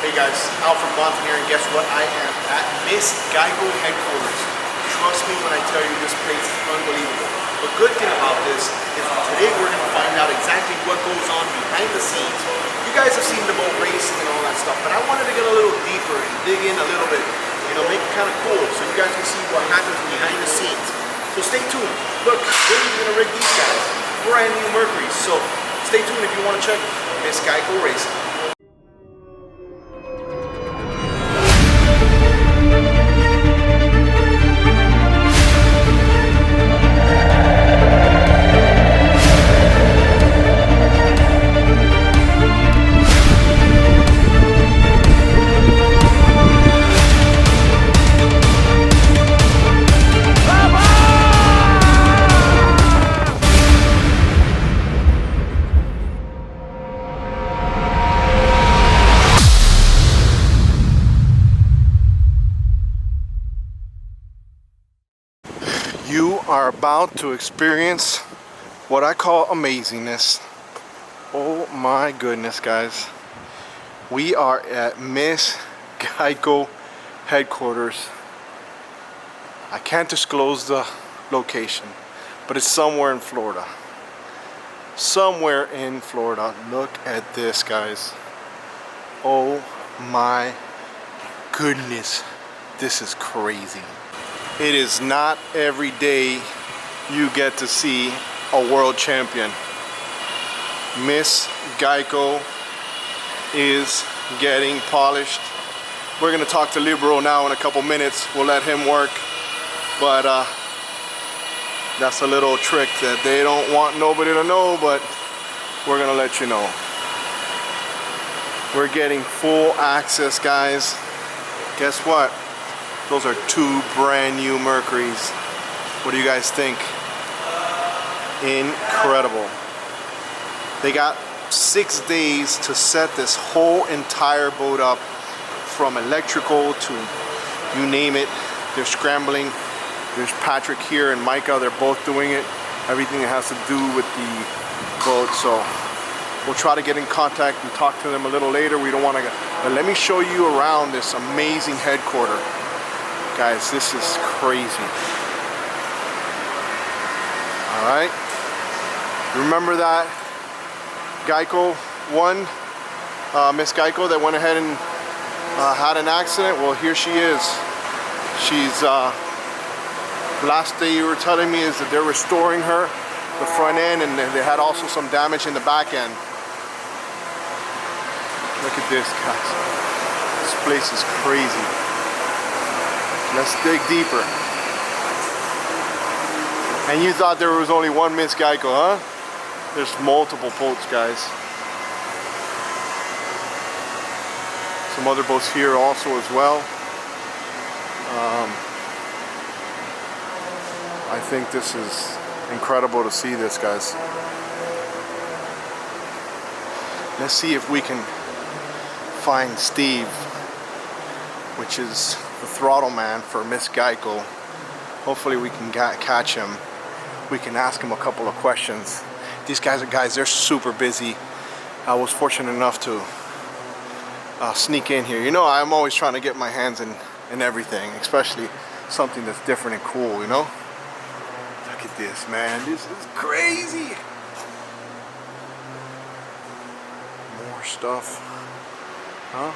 Hey guys, Alfred Montaner, and guess what? I am at Miss Geico Headquarters. Trust me when I tell you this place is unbelievable. The good thing about this is today we're going to find out exactly what goes on behind the scenes. You guys have seen the boat racing and all that stuff, but I wanted to get a little deeper and dig in a little bit, you know, make it kind of cool so you guys can see what happens behind the scenes. So stay tuned. Look, we're even going to rig these guys. Brand new Mercuries. So stay tuned if you want to check Miss Geico Racing. You are about to experience what I call amazingness. Oh my goodness, guys. We are at Miss Geico Headquarters. I can't disclose the location, but it's somewhere in Florida. Somewhere in Florida. Look at this, guys. Oh my goodness. This is crazy. It is not every day you get to see a world champion. Miss Geico is getting polished. We're gonna talk to Libero now in a couple minutes. We'll let him work, but that's a little trick that they don't want nobody to know, but we're gonna let you know. We're getting full access, guys. Guess what? Those are two brand new Mercuries. What do you guys think? Incredible. They got 6 days to set this whole entire boat up, from electrical to you name it. They're scrambling. There's Patrick here and Micah. They're both doing it. Everything that has to do with the boat. So we'll try to get in contact and talk to them a little later. We don't want to, but let me show you around this amazing headquarters. Guys, this is crazy. All right. Remember that Geico one, Miss Geico, that went ahead and had an accident? Well, here she is. She's, last day you were telling me is that they're restoring her, the front end, and they had also some damage in the back end. Look at this, guys. This place is crazy. Let's dig deeper. And you thought there was only one Miss Geico, huh? There's multiple boats, guys. Some other boats here also as well. I think this is incredible to see this, guys. Let's see if we can find Steve, which is the throttle man for Miss Geico. Hopefully we can catch him. We can ask him a couple of questions. These guys, they're super busy. I was fortunate enough to sneak in here. You know, I'm always trying to get my hands in everything, especially something that's different and cool, you know? Look at this, man. This is crazy. More stuff. Huh?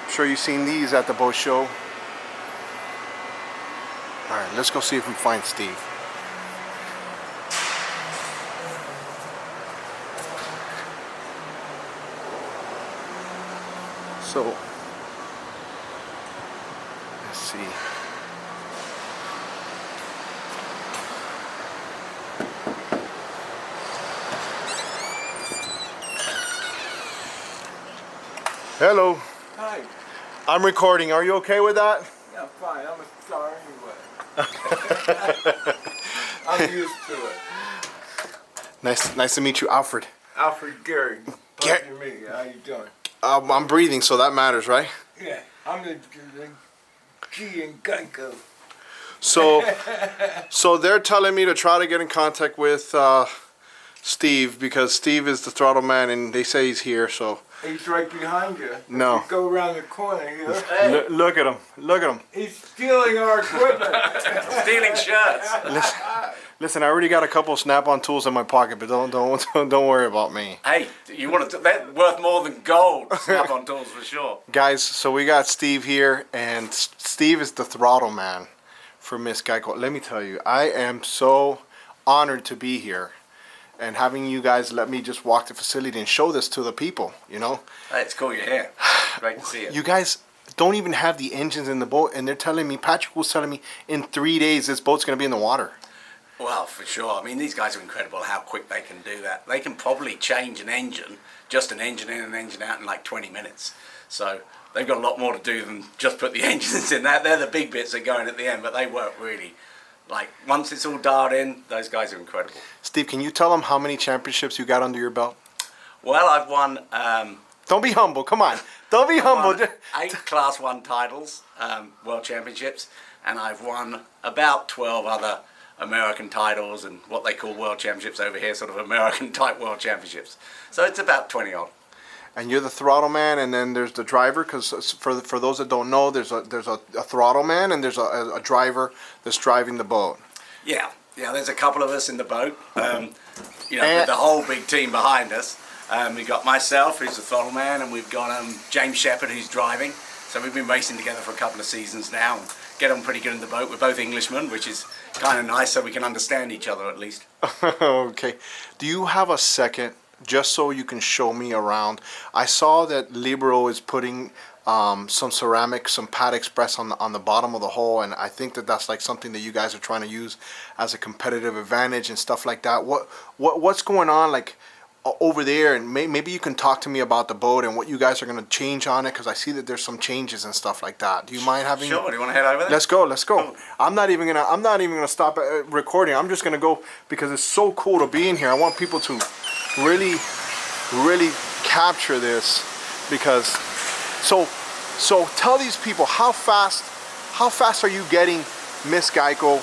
I'm sure you've seen these at the boat show. Alright, let's go see if we find Steve. So, let's see. Hello. Hi. I'm recording. Are you okay with that? Yeah, fine. I'm a star anyway. I'm used to it. Nice to meet you, Alfred. Alfred Gary. Pleasure to meet you. How you doing? I'm breathing, so that matters, right? Yeah, I'm the G in Geico. So they're telling me to try to get in contact with Steve, because Steve is the throttle man and they say he's here. So He's right behind you. No. You go around the corner here. Hey, Look at him. Look at him. He's stealing our equipment. stealing shirts. Listen, I already got a couple of snap-on tools in my pocket, but don't worry about me. Hey, you want to? That's worth more than gold. Snap-on tools for sure. Guys, so we got Steve here, and Steve is the throttle man for Miss Geico. Let me tell you, I am so honored to be here and having you guys let me just walk the facility and show this to the people, you know. Hey, it's cool you're here. Great to see you. You guys don't even have the engines in the boat, and they're telling me, Patrick was telling me, in 3 days this boat's going to be in the water. Well, for sure. I mean, these guys are incredible how quick they can do that. They can probably change an engine, just an engine in and engine out in like 20 minutes. So they've got a lot more to do than just put the engines in. They're the big bits that go in at the end, but they work really. Like, once it's all dialed in, those guys are incredible. Steve, can you tell them how many championships you got under your belt? Well, I've won... Don't be humble, come on. Don't be humble. 8 Class 1 titles, World Championships, and I've won about 12 other American titles and what they call World Championships over here, sort of American type World Championships. So it's about 20 odd. And you're the throttle man, and then there's the driver, because for those that don't know, there's a throttle man and there's a driver that's driving the boat. Yeah, there's a couple of us in the boat, you know, with the whole big team behind us. We've got myself, who's the throttle man, and we've got James Shepherd, who's driving. So we've been racing together for a couple of seasons now and get on pretty good in the boat. We're both Englishmen, which is kind of nice, so we can understand each other at least. Okay. Do you have a second, just so you can show me around? I saw that Libero is putting some ceramic, some Pad Express on the bottom of the hull, and I think that's like something that you guys are trying to use as a competitive advantage and stuff like that. What's going on like over there? And maybe you can talk to me about the boat and what you guys are going to change on it, because I see that there's some changes and stuff like that. Do you mind having? Sure. Do you want to head over there? Let's go. Cool. I'm not even gonna stop recording. I'm just gonna go because it's so cool to be in here. I want people to really capture this, because so tell these people how fast are you getting Miss Geico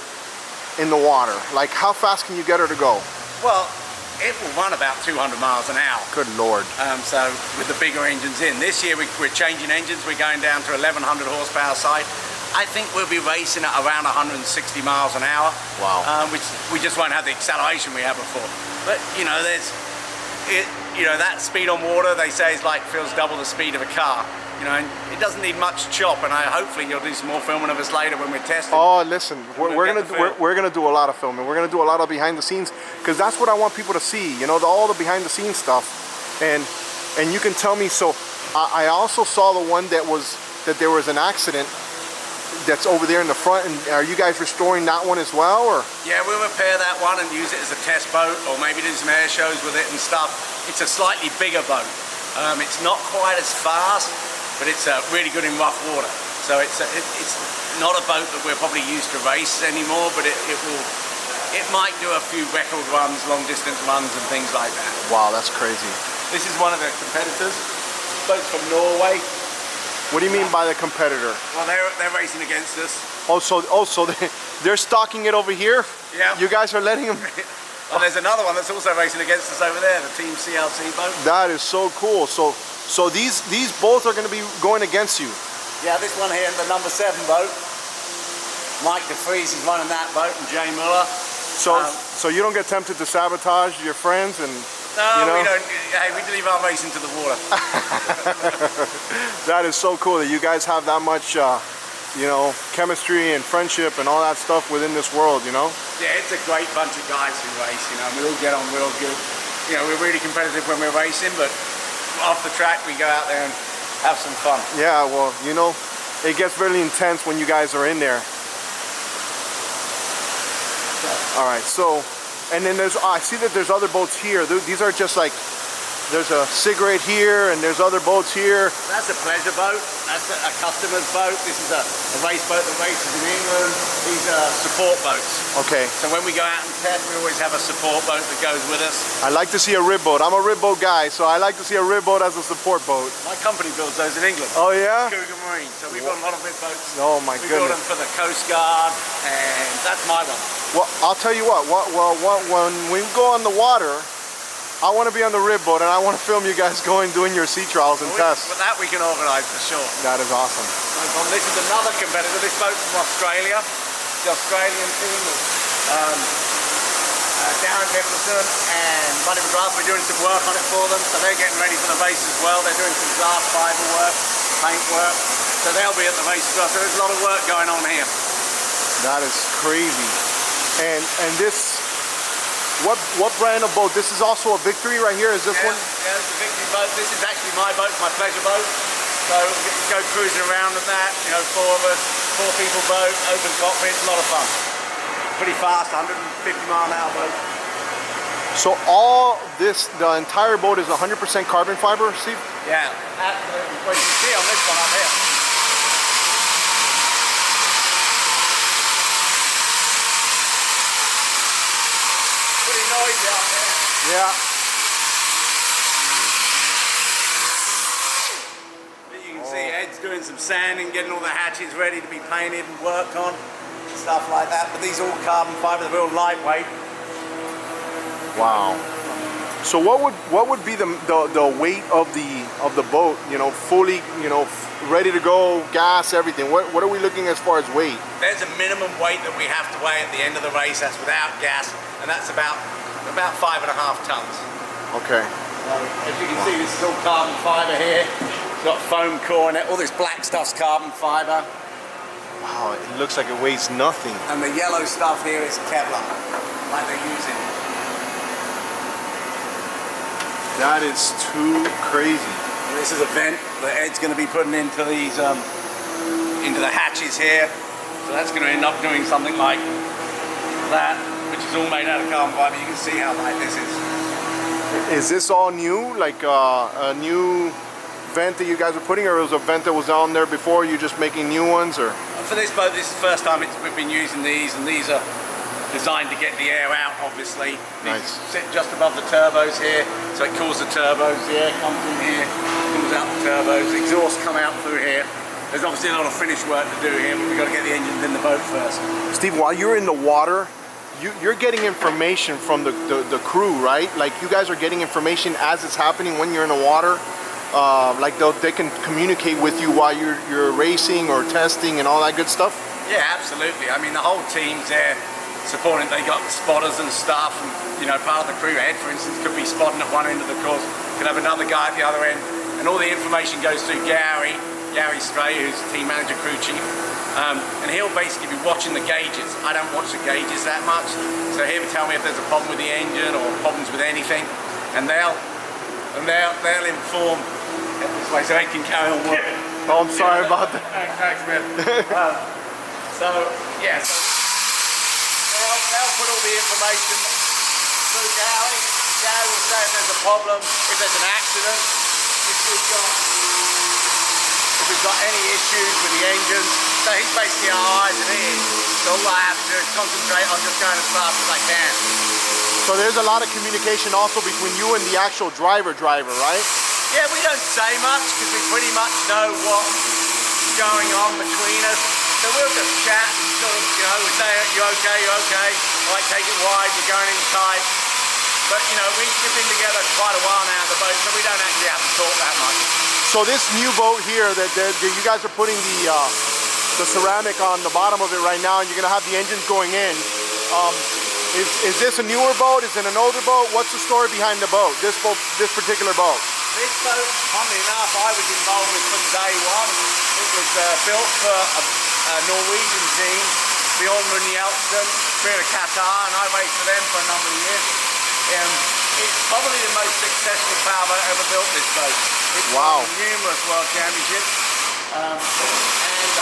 in the water? Like, how fast can you get her to go? Well, it will run about 200 miles an hour. Good Lord. So with the bigger engines in. This year we're changing engines. We're going down to 1100 horsepower side. I think we'll be racing at around 160 miles an hour. Wow. Which we just won't have the acceleration we had before. But you know, that speed on water, they say, is like feels double the speed of a car. You know, and it doesn't need much chop, and hopefully you'll do some more filming of us later when we're testing. Oh, listen, we're gonna do a lot of filming. We're gonna do a lot of behind the scenes, because that's what I want people to see. You know, all the behind the scenes stuff, and you can tell me. So I also saw the one that there was an accident that's over there in the front. And are you guys restoring that one as well, or? Yeah, we'll repair that one and use it as a test boat, or maybe do some air shows with it and stuff. It's a slightly bigger boat. It's not quite as fast, but it's really good in rough water. So it's not a boat that we're probably used to race anymore, but it might do a few record runs, long distance runs and things like that. Wow, that's crazy. This is one of the competitors, boats from Norway. What do you mean by the competitor? Well, they're racing against us. So they're stocking it over here? Yeah. You guys are letting them? Well, there's another one that's also racing against us over there, the Team CLC boat. That is so cool. So these both are going to be going against you? Yeah, this one here, the number 7 boat. Mike DeFries is running that boat, and Jay Muller. So you don't get tempted to sabotage your friends and? No, you know? we don't. Hey, we leave our racing to the water. That is so cool that you guys have that much, you know, chemistry and friendship and all that stuff within this world, you know? Yeah, it's a great bunch of guys who race, you know. We all get on real good. You know, we're really competitive when we're racing, but off the track we go out there and have some fun. Yeah, well, you know, it gets really intense when you guys are in there. All right, so, and then I see that there's other boats here. These are just like, there's a cigarette here and there's other boats here. That's a pleasure boat. That's a customer's boat. This is a race boat that races in England. These are support boats. Okay. So when we go out and test, we always have a support boat that goes with us. I like to see a rib boat. I'm a rib boat guy, so I like to see a rib boat as a support boat. My company builds those in England. Oh yeah? Cougar Marine. So we've got a lot of rib boats. Oh my goodness. We build them for the Coast Guard, and that's my one. Well, I'll tell you what. When we go on the water, I want to be on the rib boat and I want to film you guys doing your sea trials and tests. But that we can organise for sure. That is awesome. This is another competitor. This boat's from Australia. The Australian team of Darren Nicholson and Money McGrath. We're doing some work on it for them, so they're getting ready for the race as well. They're doing some glass fibre work, paint work, so they'll be at the race as well. So there's a lot of work going on here. That is crazy. And this, what brand of boat? This is also a Victory right here. Is this one? Yeah, it's a Victory boat. This is actually my boat, my pleasure boat. So we get to go cruising around with that. You know, 4 of us, 4 people boat, open cockpit, a lot of fun. Pretty fast, 150-mile-an-hour boat. So all this, the entire boat is 100% carbon fiber, Steve? Yeah, absolutely. Well, you can see on this one up here. Pretty noisy out there. Yeah. You can see Ed's doing some sanding, getting all the hatches ready to be painted and worked on, stuff like that. But these are all carbon fiber, they're real lightweight. Wow. So what would be the weight of the boat? You know, fully, you know, ready to go, gas, everything. What are we looking as far as weight? There's a minimum weight that we have to weigh at the end of the race. That's without gas, and that's about 5.5 tons. Okay. So, as you can see, this is all carbon fiber here. It's got foam core in it. All this black stuff's carbon fiber. Wow, it looks like it weighs nothing. And the yellow stuff here is Kevlar, like they're using. That is too crazy. This is a vent that Ed's going to be putting into these, into the hatches here. So that's going to end up doing something like that, which is all made out of carbon fiber. You can see how light this is. Is this all new? Like a new vent that you guys are putting, or was a vent that was on there before? You just making new ones, or? For this boat, this is the first time we've been using these, and these are designed to get the air out, obviously. These nice. Sit just above the turbos here, so it cools the turbos. The air comes in here, cools out the turbos. The exhaust come out through here. There's obviously a lot of finish work to do here, but we've got to get the engines in the boat first. Steve, while you're in the water, you're getting information from the crew, right? Like you guys are getting information as it's happening when you're in the water. Like they can communicate with you while you're racing or testing and all that good stuff? Yeah, absolutely. I mean, the whole team's there supporting. They got spotters and stuff, and you know, part of the crew head, for instance, could be spotting at one end of the course, could have another guy at the other end, and all the information goes through Gary Stray, who's team manager, crew chief, and he'll basically be watching the gauges. I don't watch the gauges that much, so he'll tell me if there's a problem with the engine or problems with anything, and they'll inform it this way so they can carry on working. Oh, I'm sorry about that. Thanks, man. So yeah. They'll put all the information through Gary. Gary will say if there's a problem, if there's an accident, if we've got any issues with the engines. So he's basically our eyes and ears. So all I have to do is concentrate on just going as fast as I can. So there's a lot of communication also between you and the actual driver, right? Yeah, we don't say much because we pretty much know what's going on between us. So we'll just chat and sort of, you know, we say, you okay, I like take it wide, you're going in tight. But, you know, we've been together quite a while now in the boat, so we don't actually have to talk that much. So this new boat here that you guys are putting the ceramic on the bottom of it right now, and you're going to have the engines going in. Is this a newer boat? Is it an older boat? What's the story behind the boat, this particular boat? This boat, funnily enough, I was involved with from day one. It was built for a Norwegian team, Bjorn Jeltsen, Florida Qatar, and I raced for them for a number of years. It's probably the most successful powerboat ever built, this boat. It's won numerous world championships, and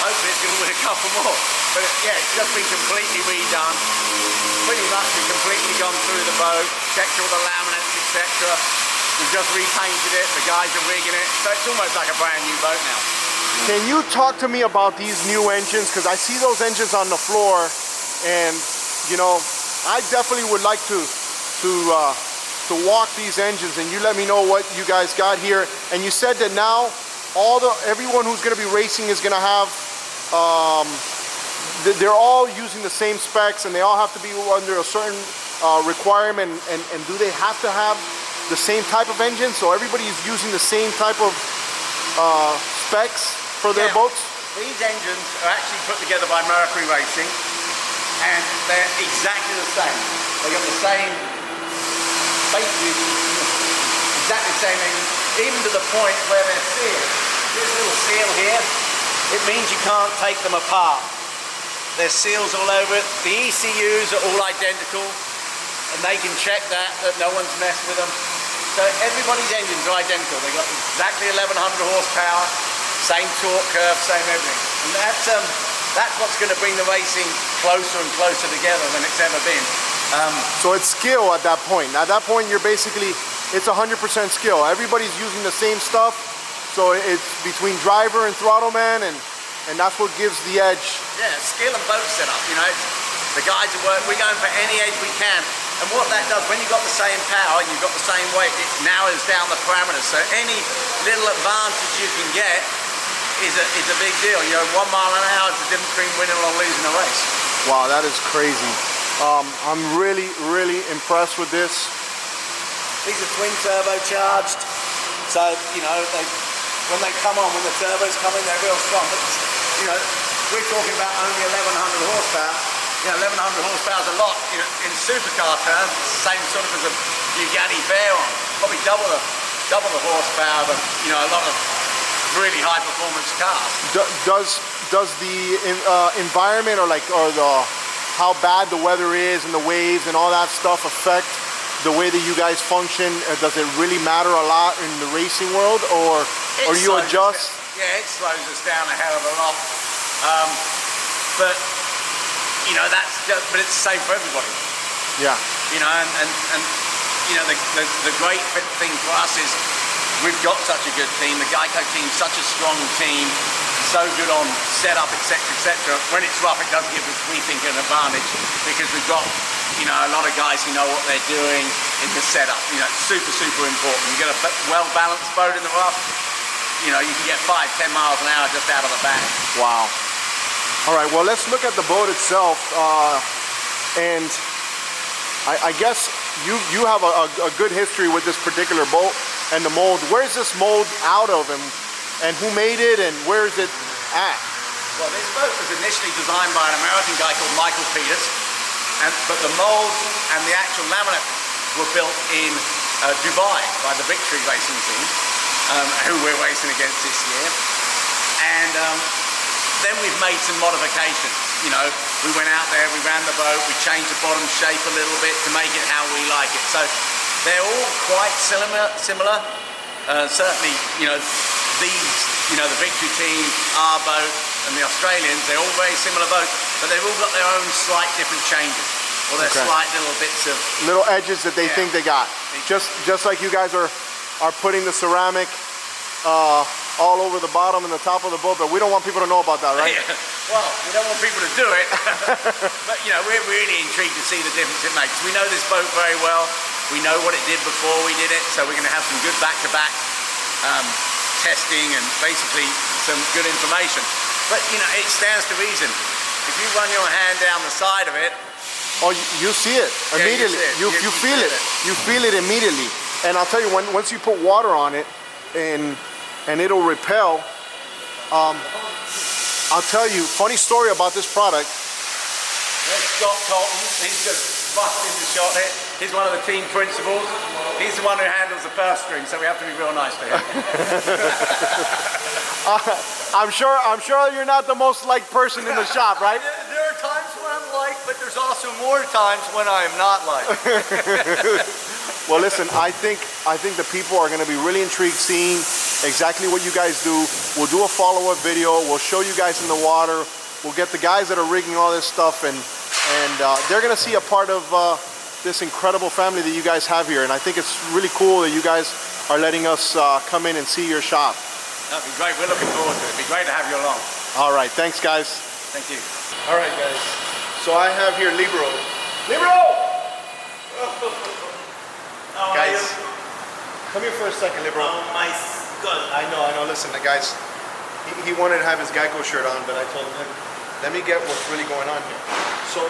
hopefully it's going to win a couple more. But yeah, it's just been completely redone. Pretty much we've completely gone through the boat, checked all the laminates, etc. We've just repainted it, the guys are rigging it, so it's almost like a brand new boat now. Can you talk to me about these new engines? Because I see those engines on the floor, and you know, I definitely would like to walk these engines, and you let me know what you guys got here. And you said that now everyone who's going to be racing is going to have they're all using the same specs, and they all have to be under a certain requirement. And do they have to have the same type of engine, so everybody is using the same type of specs for their boats? These engines are actually put together by Mercury Racing, and they're exactly the same. They got the same, basically exactly the same engine, even to the point where they're sealed. This little seal here, it means you can't take them apart. There's seals all over it. The ECUs are all identical, and they can check that no one's messed with them. So everybody's engines are identical. They've got exactly 1100 horsepower, same torque curve, same everything. And that's what's going to bring the racing closer and closer together than it's ever been. So it's skill at that point. At that point, you're basically, it's 100% skill. Everybody's using the same stuff, so it's between driver and throttleman, and that's what gives the edge. Yeah, skill and boat setup. You know, the guys at work, we're going for any edge we can. And what that does, when you've got the same power, you've got the same weight, it narrows down the parameters. So any little advantage you can get is a big deal. You know, 1 mile an hour is the difference between winning or losing a race. Wow, that is crazy. I'm really, really impressed with this. These are twin turbocharged, so you know when they come on, when the turbos come in, they're real strong. But you know, we're talking about only 1100 horsepower. You know, 1100 horsepower is a lot. You know, in supercar terms, same sort of as a Bugatti Veyron, probably double the horsepower than a lot of really high performance cars. Does the environment or how bad the weather is and the waves and all that stuff affect the way that you guys function? Does it really matter a lot in the racing world, or you adjust? Yeah, it slows us down a hell of a lot. But you know, but it's the same for everybody. Yeah. You know, and you know, the great thing for us is we've got such a good team. The Geico team's such a strong team, so good on setup, etc., etc. When it's rough, it does give us, we think, an advantage because we've got, you know, a lot of guys who know what they're doing in the setup. You know, it's super, super important. You get a well-balanced boat in the rough, you know, you can get 5-10 miles an hour just out of the bag. Wow. All right, well, let's look at the boat itself. And I guess you have a good history with this particular boat and the mold. Where's this mold out of, and who made it, and where is it at? Well, this boat was initially designed by an American guy called Michael Peters, but the mold and the actual laminate were built in Dubai by the Victory Racing team, who we're racing against this year. And then we've made some modifications. You know, we went out there, we ran the boat, we changed the bottom shape a little bit to make it how we like it. So they're all quite similar. Certainly, you know, these, you know, the Victory team, our boat, and the Australians, they're all very similar boats, but they've all got their own slight different changes, or their slight little bits of little edges that they think they got. Just like you guys are putting the ceramic all over the bottom and the top of the boat, but we don't want people to know about that, right? Yeah. Well, we don't want people to do it, but you know, we're really intrigued to see the difference it makes. We know this boat very well. We know what it did before we did it, so we're going to have some good back-to-back testing and basically some good information. But you know, it stands to reason. If you run your hand down the side of it, oh, you see it immediately. You feel it. You feel it immediately. And I'll tell you, once you put water on it, and it'll repel. I'll tell you, funny story about this product. There's Scott Colton. He's just busting the shot here. He's one of the team principals. He's the one who handles the purse string, so we have to be real nice to him. I'm sure you're not the most liked person in the shop, right? There are times when I'm liked, but there's also more times when I am not liked. Well, listen, I think the people are going to be really intrigued seeing exactly what you guys do. We'll do a follow-up video. We'll show you guys in the water. We'll get the guys that are rigging all this stuff, and they're going to see a part of this incredible family that you guys have here. And I think it's really cool that you guys are letting us come in and see your shop. That'd be great. We're looking forward to it. It'd be great to have you along. All right. Thanks, guys. Thank you. All right, guys. So I have here Libero. Libero! Guys, come here for a second, Libero. Oh my God. I know. Listen, guys, he wanted to have his Geico shirt on, but I told him, let me get what's really going on here. So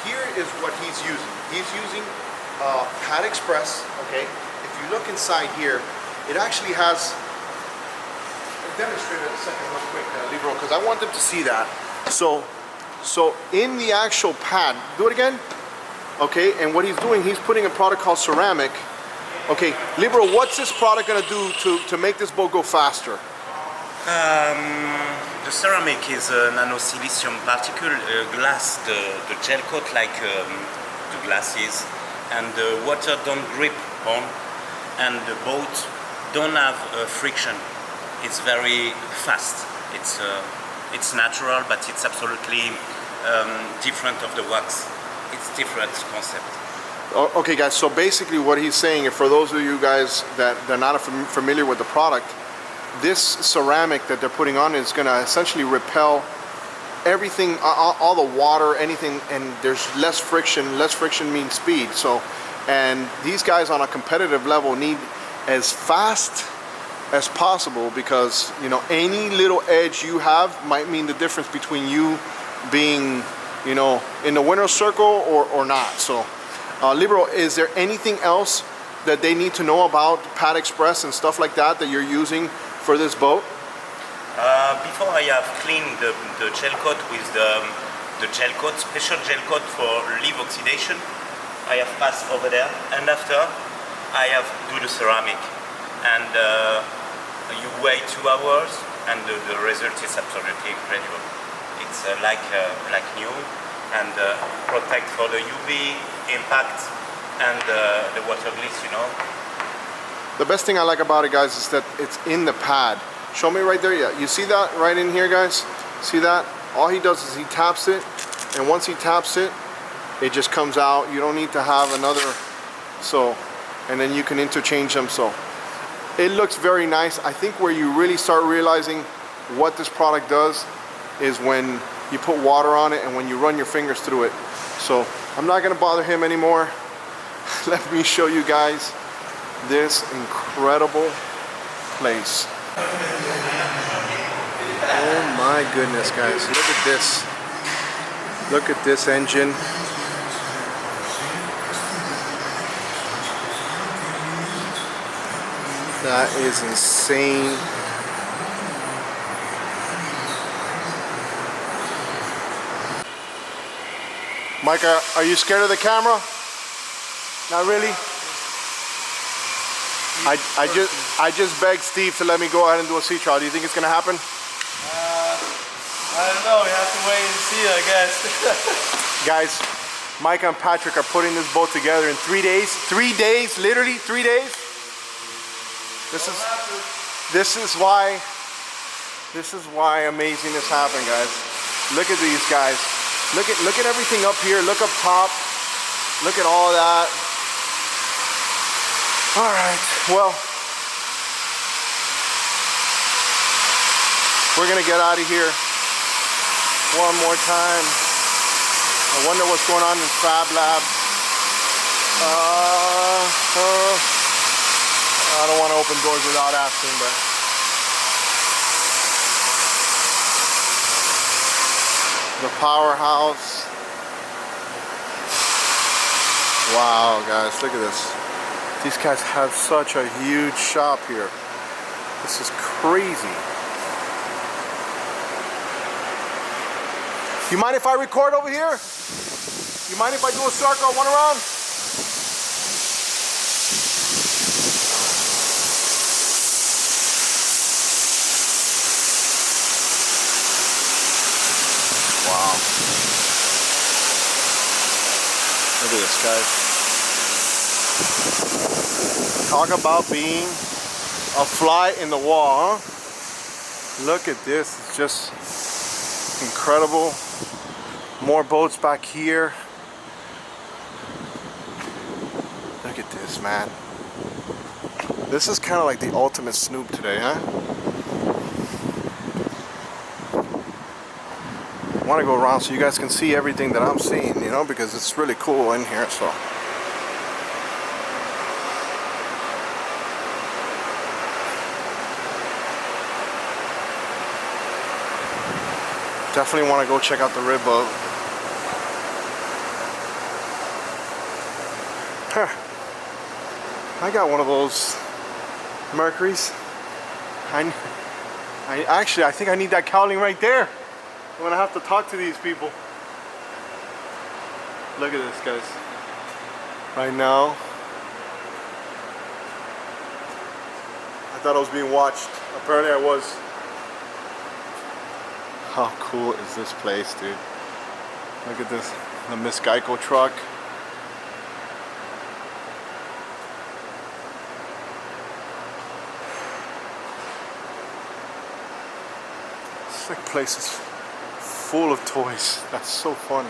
here is what he's using. He's using Pad Express, okay? if you look inside here, it actually has, I'll demonstrate it in a second real quick, Libero, because I want them to see that. So in the actual pad, do it again. Okay, and what he's doing, he's putting a product called ceramic. Okay, Libero, what's this product gonna do to make this boat go faster? The ceramic is a nano-silicium particle, glass, the gel coat like the glasses, and the water don't grip on, and the boat don't have friction. It's very fast. It's natural, but it's absolutely different of the wax. It's different concept. Okay guys, so basically what he's saying, for those of you guys that are not familiar with the product, this ceramic that they're putting on is going to essentially repel everything, all the water, anything, and there's less friction. Less friction means speed. So, and these guys on a competitive level need as fast as possible, because you know, any little edge you have might mean the difference between you being, you know, in the winner's circle or not. So Libero, is there anything else that they need to know about Pad Express and stuff like that that you're using for this boat? Before I have cleaned the gel coat with the gel coat, special gel coat for leaf oxidation, I have passed over there, and after I have do the ceramic, and you wait 2 hours, and the result is absolutely incredible. It's like new, and protect for the UV impact and the water gliss, you know. The best thing I like about it, guys, is that it's in the pad. Show me right there. Yeah, you see that right in here, guys? See that? All he does is he taps it, and once he taps it, it just comes out. You don't need to have another, so, and then you can interchange them. So it looks very nice. I think where you really start realizing what this product does is when you put water on it and when you run your fingers through it. So I'm not gonna bother him anymore. Let me show you guys this incredible place. Oh my goodness, guys, look at this. Look at this engine. That is insane. Micah, are you scared of the camera? Not really? I just begged Steve to let me go ahead and do a sea trial. Do you think it's gonna happen? I don't know, we have to wait and see, I guess. Guys, Micah and Patrick are putting this boat together in 3 days. 3 days, literally 3 days. This is why amazingness happen, guys. Look at these guys. Look at everything up here. Look up top. Look at all that. All right, well, we're gonna get out of here one more time. I wonder what's going on in Fab Lab. I don't want to open doors without asking, but the powerhouse. Wow, guys, look at this. These guys have such a huge shop here. This is crazy. You mind if I record over here? You mind if I do a circle, one around? Wow. Look at this, guys. Talk about being a fly in the wall, huh? Look at this, it's just incredible. More boats back here. Look at this, man. This is kind of like the ultimate snoop today, huh? I want to go around so you guys can see everything that I'm seeing, you know, because it's really cool in here, so. Definitely want to go check out the rib boat. Huh. I got one of those Mercuries. Actually, I think I need that cowling right there. I'm gonna have to talk to these people. Look at this, guys. Right now, I thought I was being watched. Apparently I was. How cool is this place, dude? Look at this, the Miss Geico truck. This place is full of toys. That's so funny.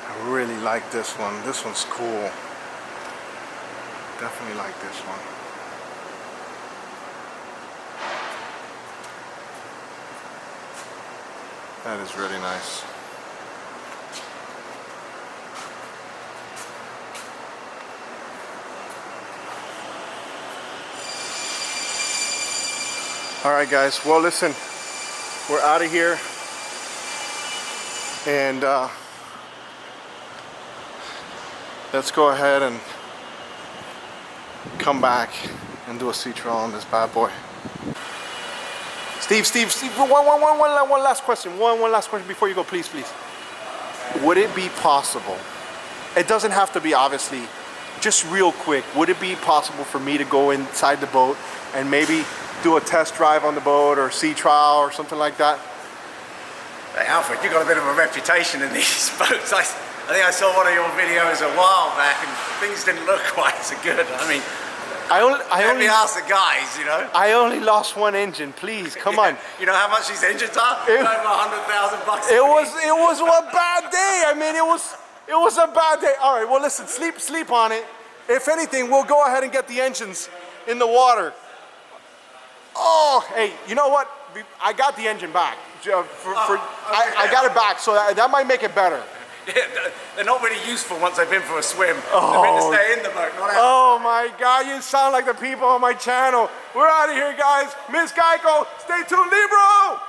I really like this one. This one's cool. Definitely like this one. That is really nice. All right, guys. Well, listen, we're out of here, and let's go ahead and come back and do a sea trial on this bad boy. Steve, one last question. One last question before you go, please. Would it be possible? It doesn't have to be, obviously. Just real quick, would it be possible for me to go inside the boat and maybe do a test drive on the boat or sea trial or something like that? Hey Alfred, you got a bit of a reputation in these boats. I think I saw one of your videos a while back and things didn't look quite so good. I mean, I only asked the guys, you know. I only lost one engine, please, come on. You know how much these engines are? Over $100,000. It was a bad day. I mean, it was a bad day. All right, well listen, sleep on it. If anything, we'll go ahead and get the engines in the water. Oh, hey, you know what? I got the engine back. I got it back, so that might make it better. Yeah, they're not really useful once they've been for a swim. They're meant to stay in the boat, not out. Oh my God, you sound like the people on my channel. We're out of here, guys. Miss Geico, stay tuned, Libero!